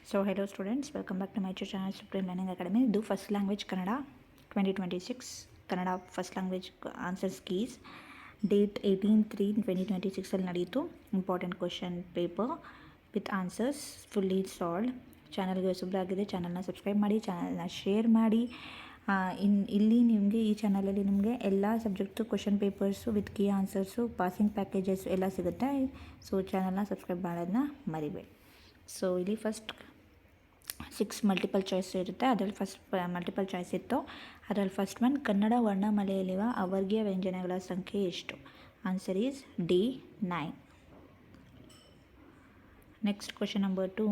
So hello students, welcome back to my channel Supreme Learning Academy. Do first language Kannada 2026 Kannada first language answers keys. Date 18/3/2026 ಅಲ್ಲಿ ನಡೆಯಿತು. Important question paper with answers fully solve. ಚಾನಲ್ಗೆ ಹೊಸಬರಾಗಿದೆ ಚಾನಲ್ನ subscribe ಮಾಡಿ, ಚಾನಲ್ನ share ಮಾಡಿ. ಇಲ್ಲಿ ನಿಮಗೆ ಈ ಚಾನಲಲ್ಲಿ ನಿಮಗೆ ಎಲ್ಲ subject question papers with key answers, passing packages ಎಲ್ಲ ಸಿಗುತ್ತೆ. ಸೊ ಚಾನಲ್ನ ಸಬ್ಸ್ಕ್ರೈಬ್ ಮಾಡೋದನ್ನ ಮರಿಬೇಡಿ. ಸೊ ಇಲ್ಲಿ ಫಸ್ಟ್ 6 ಮಲ್ಟಿಪಲ್ ಚಾಯ್ಸ್ ಇರುತ್ತೆ. ಅದರಲ್ಲಿ ಫಸ್ಟ್ ಮಲ್ಟಿಪಲ್ ಚಾಯ್ಸ್ ಇತ್ತು. ಅದರಲ್ಲಿ ಫಸ್ಟ್ ಒನ್, ಕನ್ನಡ ವರ್ಣಮಾಲೆಯಲ್ಲಿರುವ ಅವರ್ಗೀಯ ವ್ಯಂಜನಗಳ ಸಂಖ್ಯೆ ಎಷ್ಟು? Answer is D 9. Next question number 2,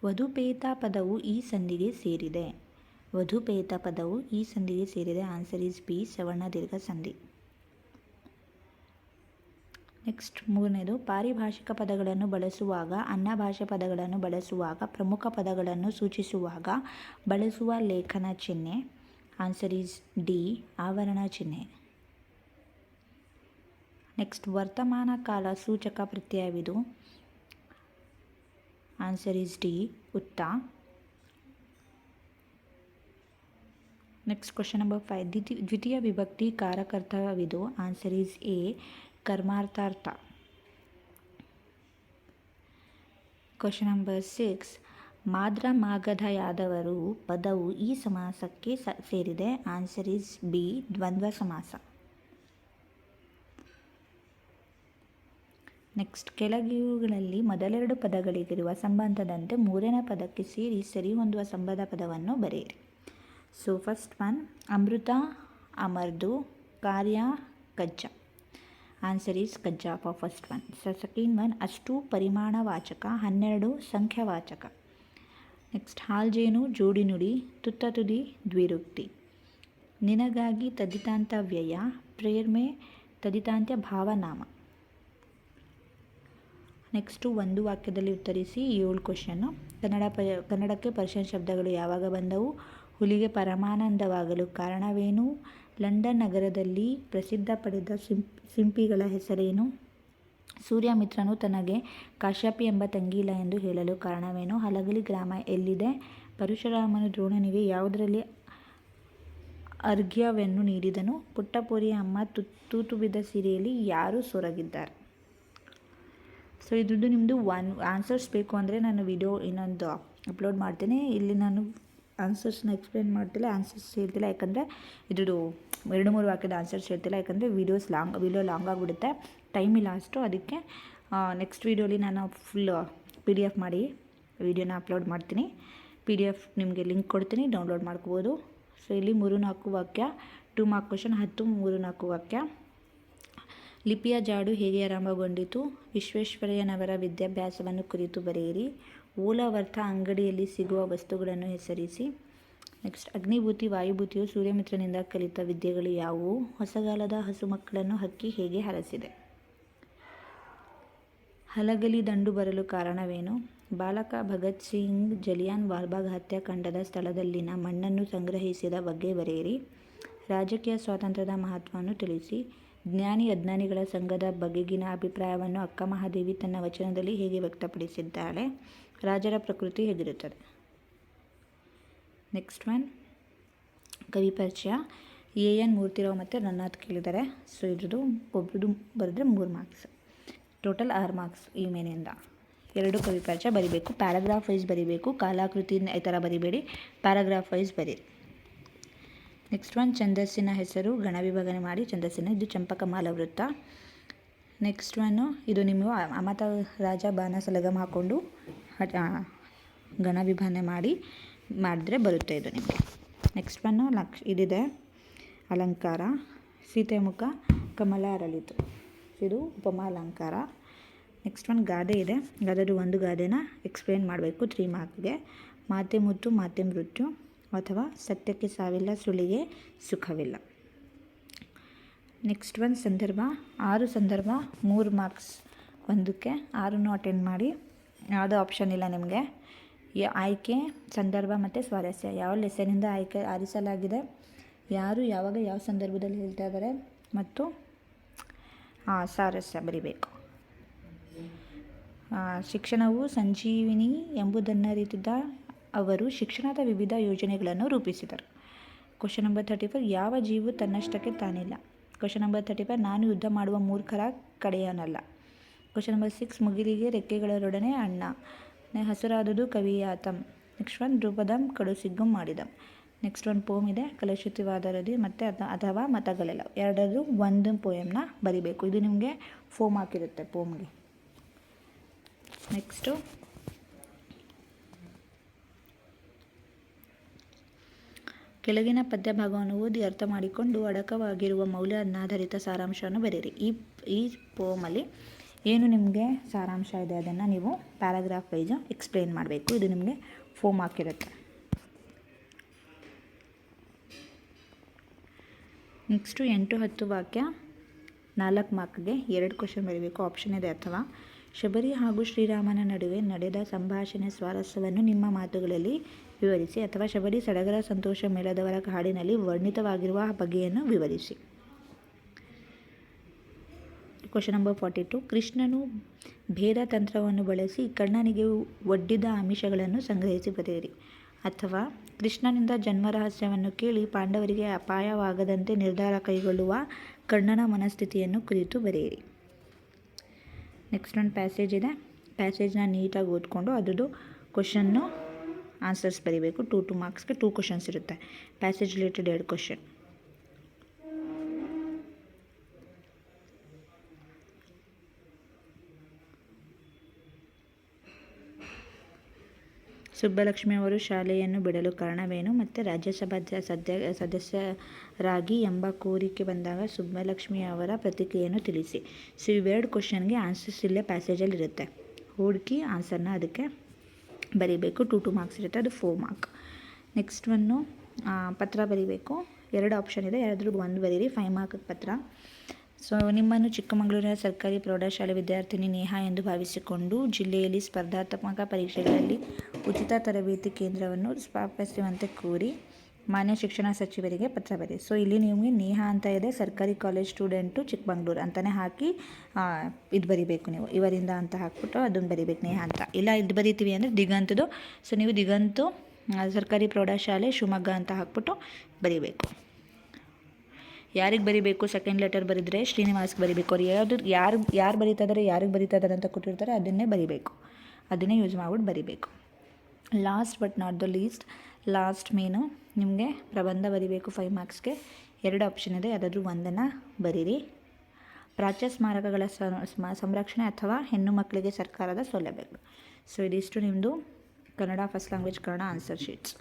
ವಧುಪೇತ ಪದವು ಈ ಸಂಧಿಗೆ ಸೇರಿದೆ. ವಧುಪೇತ ಪದವು ಈ ಸಂಧಿಗೆ ಸೇರಿದೆ. ಆನ್ಸರ್ ಈಸ್ ಬಿ ಸವರ್ಣ ದೀರ್ಘ ಸಂಧಿ. ನೆಕ್ಸ್ಟ್ ಮೂರನೇದು, ಪಾರಿಭಾಷಿಕ ಪದಗಳನ್ನು ಬಳಸುವಾಗ, ಅನ್ಯಭಾಷೆ ಪದಗಳನ್ನು ಬಳಸುವಾಗ, ಪ್ರಮುಖ ಪದಗಳನ್ನು ಸೂಚಿಸುವಾಗ ಬಳಸುವ ಲೇಖನ ಚಿಹ್ನೆ. ಆನ್ಸರ್ ಈಸ್ ಡಿ ಆವರಣ ಚಿಹ್ನೆ. ನೆಕ್ಸ್ಟ್, ವರ್ತಮಾನ ಕಾಲ ಸೂಚಕ ಪ್ರತ್ಯಯವಿದು. ಆನ್ಸರ್ ಈಸ್ ಡಿ ಉತ್ತ. ನೆಕ್ಸ್ಟ್ ಕ್ವಶನ್ ನಂಬರ್ 5, ದ್ವಿತೀಯ ವಿಭಕ್ತಿ ಕಾರಕರ್ತವಿದು. ಆನ್ಸರ್ ಈಸ್ ಎ ಕರ್ಮಾರ್ಥಾರ್ಥ. ಕ್ವಶನ್ ನಂಬರ್ 6, ಮಾದ್ರ ಮಾಗಧಯಾದವರು ಪದವು ಈ ಸಮಾಸಕ್ಕೆ ಸೇರಿದೆ. ಆನ್ಸರ್ ಈಸ್ ಬಿ ದ್ವಂದ್ವ ಸಮಾಸ. ನೆಕ್ಸ್ಟ್, ಕೆಳಗಿರುವುಗಳಲ್ಲಿ ಮೊದಲೆರಡು ಪದಗಳಿಗಿರುವ ಸಂಬಂಧದಂತೆ ಮೂರನೇ ಪದಕ್ಕೆ ಸೇರಿ ಸರಿ ಹೊಂದುವ ಸಂಬಂಧ ಪದವನ್ನು ಬರೆಯಿರಿ. ಸೊ ಫಸ್ಟ್ ಒನ್, ಅಮೃತ ಅಮರ್ದು, ಕಾರ್ಯ ಕಜ್ಜ. ಆನ್ಸರ್ ಈಸ್ ಕಜ್ಜ for first one. Second one, ಅಷ್ಟು ಪರಿಮಾಣವಾಚಕ, 12 ಸಂಖ್ಯಾವಾಚಕ. ನೆಕ್ಸ್ಟ್, ಹಾಲ್ಜೇನು ಜೋಡಿ ನುಡಿ, ತುತ್ತ ತುದಿ ದ್ವಿರುಕ್ತಿ. ನಿನಗಾಗಿ ತದಿತಾಂತ ವ್ಯಯ, ಪ್ರೇರ್ಮೆ ತದಿತಾಂತ್ಯ ಭಾವನಾಮ. ನೆಕ್ಸ್ಟು ಒಂದು ವಾಕ್ಯದಲ್ಲಿ ಉತ್ತರಿಸಿ 7 ಕ್ವಶನ್ನು. ಕನ್ನಡಕ್ಕೆ ಪರ್ಷಿಯನ್ ಶಬ್ದಗಳು ಯಾವಾಗ ಬಂದವು? ಹುಲಿಗೆ ಪರಮಾನಂದವಾಗಲು ಕಾರಣವೇನು? ಲಂಡನ್ ನಗರದಲ್ಲಿ ಪ್ರಸಿದ್ಧ ಪಡೆದ ಸಿಂಪಿಗಳ ಹೆಸರೇನು? ಸೂರ್ಯಮಿತ್ರನು ತನಗೆ ಕಾಶ್ಯಪಿ ಎಂಬ ತಂಗಿಯಿಲ್ಲ ಎಂದು ಹೇಳಲು ಕಾರಣವೇನು? ಹಲಗಲಿ ಗ್ರಾಮ ಎಲ್ಲಿದೆ? ಪರಶುರಾಮನು ದ್ರೋಣನಿಗೆ ಯಾವುದರಲ್ಲಿ ಅರ್ಘ್ಯವನ್ನು ನೀಡಿದನು? ಪುಟ್ಟಪೋರಿಯ ಅಮ್ಮ ತೂತು ಬಿದ್ದ ಸೀರೆಯಲ್ಲಿ ಯಾರು ಸೊರಗಿದ್ದಾರೆ? ಸೊ ಇದ್ರದ್ದು ನಿಮ್ಮದು ಆನ್ಸರ್ಸ್ ಬೇಕು ಅಂದರೆ ನಾನು ವಿಡಿಯೋ ಇನ್ನೊಂದು ಅಪ್ಲೋಡ್ ಮಾಡ್ತೀನಿ. ಇಲ್ಲಿ ನಾನು ಆನ್ಸರ್ಸ್ನ ಎಕ್ಸ್ಪ್ಲೇನ್ ಮಾಡ್ತಿಲ್ಲ, ಆನ್ಸರ್ಸ್ ಹೇಳ್ತಿಲ್ಲ, ಯಾಕಂದರೆ ಇದ್ರದ್ದು 2-3 ವಾಕ್ಯದ ಆನ್ಸರ್ಸ್ ಹೇಳ್ತಿಲ್ಲ, ಯಾಕಂದರೆ ವಿಡಿಯೋ ಲಾಂಗ್ ಆಗಿಬಿಡುತ್ತೆ, ಟೈಮ್ ಇಲ್ಲ ಅಷ್ಟು. ಅದಕ್ಕೆ ನೆಕ್ಸ್ಟ್ ವೀಡಿಯೋಲಿ ನಾನು ಫುಲ್ PDF ಮಾಡಿ ವಿಡಿಯೋನ ಅಪ್ಲೋಡ್ ಮಾಡ್ತೀನಿ. PDF ನಿಮಗೆ ಲಿಂಕ್ ಕೊಡ್ತೀನಿ, ಡೌನ್ಲೋಡ್ ಮಾಡ್ಕೋಬೋದು. ಸೊ ಇಲ್ಲಿ 3-4 ವಾಕ್ಯ, 2 ಮಾರ್ಕ್ ಕ್ವಶನ್, 10 3-4 ವಾಕ್ಯ. ಲಿಪಿಯ ಜಾಡು ಹೇಗೆ ಆರಂಭಗೊಂಡಿತು? ವಿಶ್ವೇಶ್ವರಯ್ಯನವರ ವಿದ್ಯಾಭ್ಯಾಸವನ್ನು ಕುರಿತು ಬರೆಯಿರಿ. ಓಲಾವರ್ತ ಅಂಗಡಿಯಲ್ಲಿ ಸಿಗುವ ವಸ್ತುಗಳನ್ನು ಹೆಸರಿಸಿ. ನೆಕ್ಸ್ಟ್, ಅಗ್ನಿಭೂತಿ ವಾಯುಭೂತಿಯು ಸೂರ್ಯಮಿತ್ರನಿಂದ ಕಲಿತ ವಿದ್ಯೆಗಳು ಯಾವುವು? ಹೊಸಗಾಲದ ಹಸು ಮಕ್ಕಳನ್ನು ಹಕ್ಕಿ ಹೇಗೆ ಹರಸಿದೆ? ಹಲಗಲಿ ದಂಡು ಬರಲು ಕಾರಣವೇನು? ಬಾಲಕ ಭಗತ್ ಸಿಂಗ್ ಜಲಿಯಾನ್ ವಾಲ್ಬಾಗ್ ಹತ್ಯಾಕಾಂಡದ ಸ್ಥಳದಲ್ಲಿನ ಮಣ್ಣನ್ನು ಸಂಗ್ರಹಿಸಿದ ಬಗ್ಗೆ ಬರೆಯಿರಿ. ರಾಜಕೀಯ ಸ್ವಾತಂತ್ರ್ಯದ ಮಹತ್ವವನ್ನು ತಿಳಿಸಿ. ಜ್ಞಾನಿ ಅಜ್ಞಾನಿಗಳ ಸಂಘದ ಬಗೆಗಿನ ಅಭಿಪ್ರಾಯವನ್ನು ಅಕ್ಕ ಮಹಾದೇವಿ ತನ್ನ ವಚನದಲ್ಲಿ ಹೇಗೆ ವ್ಯಕ್ತಪಡಿಸಿದ್ದಾಳೆ? ರಾಜರ ಪ್ರಕೃತಿ ಹೇಗಿರುತ್ತದೆ? ನೆಕ್ಸ್ಟ್ ಒನ್, ಕವಿ ಪರಿಚಯ. AN ಮೂರ್ತಿರಾವ್ ಮತ್ತು ರನ್ನಾಥ್ ಕೇಳಿದ್ದಾರೆ. ಸೊ ಇದ್ರದ್ದು ಒಬ್ರದ್ದು ಬರೆದ್ರೆ 3 ಮಾರ್ಕ್ಸ್, ಟೋಟಲ್ 6 ಮಾರ್ಕ್ಸ್. ಈ ಮೇನಿಂದ 2 ಕವಿ ಪರಿಚಯ ಬರಿಬೇಕು. ಪ್ಯಾರಾಗ್ರಾಫ್ ವೈಸ್ ಬರಿಬೇಕು, ಕಾಲಾಕೃತಿ ಈ ಥರ ಬರಿಬೇಡಿ, ಪ್ಯಾರಾಗ್ರಾಫ್ ವೈಸ್ ಬರೀರಿ. ನೆಕ್ಸ್ಟ್ ಒನ್, ಛಂದಸ್ಸಿನ ಹೆಸರು ಗಣ ವಿಭಾಗನೆ ಮಾಡಿ. ಛಂದಸ್ಸಿನ ಇದು ಚಂಪಕಮಾಲ ವೃತ್ತ. ನೆಕ್ಸ್ಟ್ ಒನ್ನು, ಇದು ನೀವು ಅಮತ ರಾಜ ಬಾಣ ಸಲಗಮ ಹಾಕ್ಕೊಂಡು ಗಣ ವಿಭಾಗನೆ ಮಾಡಿದ್ರೆ ಬರುತ್ತೆ ಇದು ನಿಮಗೆ. ನೆಕ್ಸ್ಟ್ ಒನ್ನು ಇದಿದೆ ಅಲಂಕಾರ. ಸೀತೆ ಮುಖ ಕಮಲ ಅರಳಿತು, ಇದು ಉಪಮಾ ಅಲಂಕಾರ. ನೆಕ್ಸ್ಟ್ ಒನ್ ಗಾದೆ ಇದೆ. ಗಾದೆದು ಒಂದು ಗಾದೆನ ಎಕ್ಸ್ಪ್ಲೇನ್ ಮಾಡಬೇಕು, 3 ಮಾರ್ಕ್ಗೆ. ಮಾತೆ ಮುತ್ತು ಮಾತೆ ಮೃತ್ಯು, ಅಥವಾ ಸತ್ಯಕ್ಕೆ ಸಾವಿಲ್ಲ ಸುಳಿಗೆ ಸುಖವಿಲ್ಲ. ನೆಕ್ಸ್ಟ್ ಒನ್ ಸಂದರ್ಭ. 6 ಸಂದರ್ಭ, 3 ಮಾರ್ಕ್ಸ್ ಒಂದಕ್ಕೆ. 6 ಅಟೆಂಡ್ ಮಾಡಿ. ಯಾವುದೋ ಆಪ್ಷನ್ ಇಲ್ಲ ನಿಮಗೆ. ಆಯ್ಕೆ, ಸಂದರ್ಭ ಮತ್ತು ಸ್ವಾರಸ್ಯ. ಯಾವ ಲೆಸನಿಂದ ಆರಿಸಲಾಗಿದೆ, ಯಾರು ಯಾವಾಗ ಯಾವ ಸಂದರ್ಭದಲ್ಲಿ ಹೇಳ್ತಾ ಇದ್ದಾರೆ, ಮತ್ತು ಸಾರಸ್ಯ ಬರಿಬೇಕು. ಶಿಕ್ಷಣವು ಸಂಜೀವಿನಿ ಎಂಬುದನ್ನರಿತಿದ್ದ ಅವರು ಶಿಕ್ಷಣದ ವಿವಿಧ ಯೋಜನೆಗಳನ್ನು ರೂಪಿಸಿದರು. ಕ್ವಶನ್ ನಂಬರ್ 34, ಯಾವ ಜೀವು ತನ್ನಷ್ಟಕ್ಕೆ ತಾನಿಲ್ಲ. ಕ್ವಶನ್ ನಂಬರ್ 35, ನಾನು ಯುದ್ಧ ಮಾಡುವ ಮೂರ್ಖರ ಕಡೆಯವನಲ್ಲ. ಕ್ವಶನ್ ನಂಬರ್ 6, ಮುಗಿಲಿಗೆ ರೆಕ್ಕೆಗಳರೊಡನೆ ಅಣ್ಣ. ಹಸುರಾದುದು ಕವಿಯಾತಂ. ನೆಕ್ಸ್ಟ್ ಒನ್, ದ್ರುಪದಂ ಕಡುಸಿಗ್ಗಂ ಮಾಡಿದಂ. ನೆಕ್ಸ್ಟ್ ಒಂದು ಪೋಮ್ ಇದೆ, ಕಲುಷಿತವಾದರದಿ ಮತ್ತು ಅಥವಾ ಮತಗಳೆಲ್ಲ. ಎರಡರದ್ದು ಒಂದು ಪೋಯಮ್ನ ಬರಿಬೇಕು. ಇದು ನಿಮಗೆ 4 ಮಾರ್ಕ್ ಇರುತ್ತೆ ಪೋಮ್ಗೆ. ನೆಕ್ಸ್ಟು ಕೆಳಗಿನ ಪದ್ಯ ಭಾಗವನ್ನು ಓದಿ ಅರ್ಥ ಮಾಡಿಕೊಂಡು ಅಡಕವಾಗಿರುವ ಮೌಲ್ಯನ್ನಾಧಾರಿತ ಸಾರಾಂಶವನ್ನು ಬರೆಯಿರಿ. ಈ ಪೋಮಲ್ಲಿ ಏನು ನಿಮಗೆ ಸಾರಾಂಶ ಇದೆ ಅದನ್ನು ನೀವು ಪ್ಯಾರಾಗ್ರಾಫ್ ವೈಸ್ ಎಕ್ಸ್ಪ್ಲೇನ್ ಮಾಡಬೇಕು. ಇದು ನಿಮಗೆ 4 ಮಾರ್ಕ್ ಇರುತ್ತೆ. ನೆಕ್ಸ್ಟು 8, 10 ವಾಕ್ಯ 4 ಮಾರ್ಕ್ಗೆ 2 ಕ್ವಶನ್ ಬರೀಬೇಕು. ಆಪ್ಷನ್ ಇದೆ. ಅಥವಾ ಶಬರಿ ಹಾಗೂ ಶ್ರೀರಾಮನ ನಡುವೆ ನಡೆದ ಸಂಭಾಷಣೆ ಸ್ವಾರಸ್ಯವನ್ನು ನಿಮ್ಮ ಮಾತುಗಳಲ್ಲಿ ವಿವರಿಸಿ. ಅಥವಾ ಶಬರಿ ಸಡಗರ ಸಂತೋಷ ಮೇಳದವರ ಹಾಡಿನಲ್ಲಿ ವರ್ಣಿತವಾಗಿರುವ ಬಗೆಯನ್ನು ವಿವರಿಸಿ. ಕ್ವಶನ್ ನಂಬರ್ 42, ಕೃಷ್ಣನು ಭೇದ ತಂತ್ರವನ್ನು ಬಳಸಿ ಕರ್ಣನಿಗೆ ಒಡ್ಡಿದ ಆಮಿಷಗಳನ್ನು ಸಂಗ್ರಹಿಸಿ ಬರೆಯಿರಿ. ಅಥವಾ ಕೃಷ್ಣನಿಂದ ಜನ್ಮ ರಹಸ್ಯವನ್ನು ಕೇಳಿ ಪಾಂಡವರಿಗೆ ಅಪಾಯವಾಗದಂತೆ ನಿರ್ಧಾರ ಕೈಗೊಳ್ಳುವ ಕರ್ಣನ ಮನಸ್ಥಿತಿಯನ್ನು ಕುರಿತು ಬರೆಯಿರಿ. ನೆಕ್ಸ್ಟ್ ಒಂದು ಪ್ಯಾಸೇಜ್ ಇದೆ. ಪ್ಯಾಸೇಜ್ನ ನೀಟಾಗಿ ಓದ್ಕೊಂಡು ಅದ್ರದ್ದು ಕ್ವಶನ್ನು ಆನ್ಸರ್ಸ್ ಬರೀಬೇಕು. 2 ಮಾರ್ಕ್ಸ್ಗೆ 2 ಕ್ವಶನ್ಸ್ ಇರುತ್ತೆ. Passage related 2 question. ಸುಬ್ಬಲಕ್ಷ್ಮಿ ಅವರು ಶಾಲೆಯನ್ನು ಬಿಡಲು ಕಾರಣವೇನು ಮತ್ತು ರಾಜ್ಯಸಭಾ ಸದಸ್ಯರಾಗಿ ಎಂಬ ಕೋರಿಕೆ ಬಂದಾಗ ಸುಬ್ಬಲಕ್ಷ್ಮಿ ಅವರ ಪ್ರತಿಕ್ರಿಯೆಯನ್ನು ತಿಳಿಸಿ. ಸೊ ಇವೆರಡು ಕ್ವಶನ್ಗೆ ಆನ್ಸರ್ಸ್ ಇಲ್ಲೇ ಪ್ಯಾಸೇಜಲ್ಲಿ ಇರುತ್ತೆ. ಹುಡುಕಿ ಆನ್ಸರ್ನ ಅದಕ್ಕೆ ಬರೀಬೇಕು. 2 ಮಾರ್ಕ್ಸ್ ಇರುತ್ತೆ. ಅದು 4 ಮಾರ್ಕ್. ನೆಕ್ಸ್ಟ್ ಒಂದು ಪತ್ರ ಬರೀಬೇಕು. 2 ಆಪ್ಷನ್ ಇದೆ. ಎರಡರದ್ದು 1 ಬರೀರಿ. 5 ಮಾರ್ಕ್ ಪತ್ರ. ಸೊ ನಿಮ್ಮನ್ನು ಚಿಕ್ಕಮಗಳೂರಿನ ಸರ್ಕಾರಿ ಪ್ರೌಢಶಾಲೆ ವಿದ್ಯಾರ್ಥಿನಿ ನೇಹಾ ಎಂದು ಭಾವಿಸಿಕೊಂಡು ಜಿಲ್ಲೆಯಲ್ಲಿ ಸ್ಪರ್ಧಾತ್ಮಕ ಪರೀಕ್ಷೆಗಳಲ್ಲಿ ಉಚಿತ ತರಬೇತಿ ಕೇಂದ್ರವನ್ನು ಸ್ಥಾಪಿಸುವಂತೆ ಕೋರಿ ಮಾನ್ಯ ಶಿಕ್ಷಣ ಸಚಿವರಿಗೆ ಪತ್ರ ಬರೀ. ಸೊ ಇಲ್ಲಿ ನಿಮಗೆ ನೇಹಾ ಅಂತ ಇದೆ, ಸರ್ಕಾರಿ ಕಾಲೇಜ್ ಸ್ಟೂಡೆಂಟು ಚಿಕ್ಕಮಗಳೂರು ಅಂತಲೇ ಹಾಕಿ ಇದು ಬರಿಬೇಕು. ನೀವು ಇವರಿಂದ ಅಂತ ಹಾಕ್ಬಿಟ್ಟು ಅದನ್ನು ಬರಿಬೇಕು ನೇಹಾ ಅಂತ. ಇಲ್ಲ ಇದು ಬರಿತೀವಿ ಅಂದರೆ ದಿಗಂತದು. ಸೊ ನೀವು ದಿಗಂತು ಸರ್ಕಾರಿ ಪ್ರೌಢಶಾಲೆ ಶಿವಮೊಗ್ಗ ಅಂತ ಹಾಕ್ಬಿಟ್ಟು ಬರಿಬೇಕು. ಯಾರಿಗೆ ಬರಿಬೇಕು? ಸೆಕೆಂಡ್ ಲೆಟರ್ ಬರೆದ್ರೆ ಶ್ರೀನಿವಾಸ್ಗೆ ಬರಿಬೇಕು. ಅವ್ರು ಯಾರು ಬರೀತಾ ಇದ್ದಾರೆ, ಯಾರಿಗೆ ಬರೀತಾ ಇದ್ದಾರೆ ಅಂತ ಕೊಟ್ಟಿರ್ತಾರೆ ಅದನ್ನೇ ಬರಿಬೇಕು. ಅದನ್ನೇ ಯೂಸ್ ಮಾಡ್ಬಿಟ್ಟು ಬರಿಬೇಕು. Last but not the least, last main ನಿಮಗೆ ಪ್ರಬಂಧ ಬರಿಬೇಕು. 5 ಮಾರ್ಕ್ಸ್ಗೆ 2 ಆಪ್ಷನ್ ಇದೆ. ಯಾವುದಾದ್ರೂ ಒಂದನ್ನು ಬರೀರಿ. ಪ್ರಾಚ್ಯ ಸ್ಮಾರಕಗಳ ಸಂರಕ್ಷಣೆ ಅಥವಾ ಹೆಣ್ಣು ಮಕ್ಕಳಿಗೆ ಸರ್ಕಾರದ ಸೌಲಭ್ಯಗಳು. ಸೊ ಇದಿಷ್ಟು ನಿಮ್ಮದು Kannada first language Kannada answer sheets.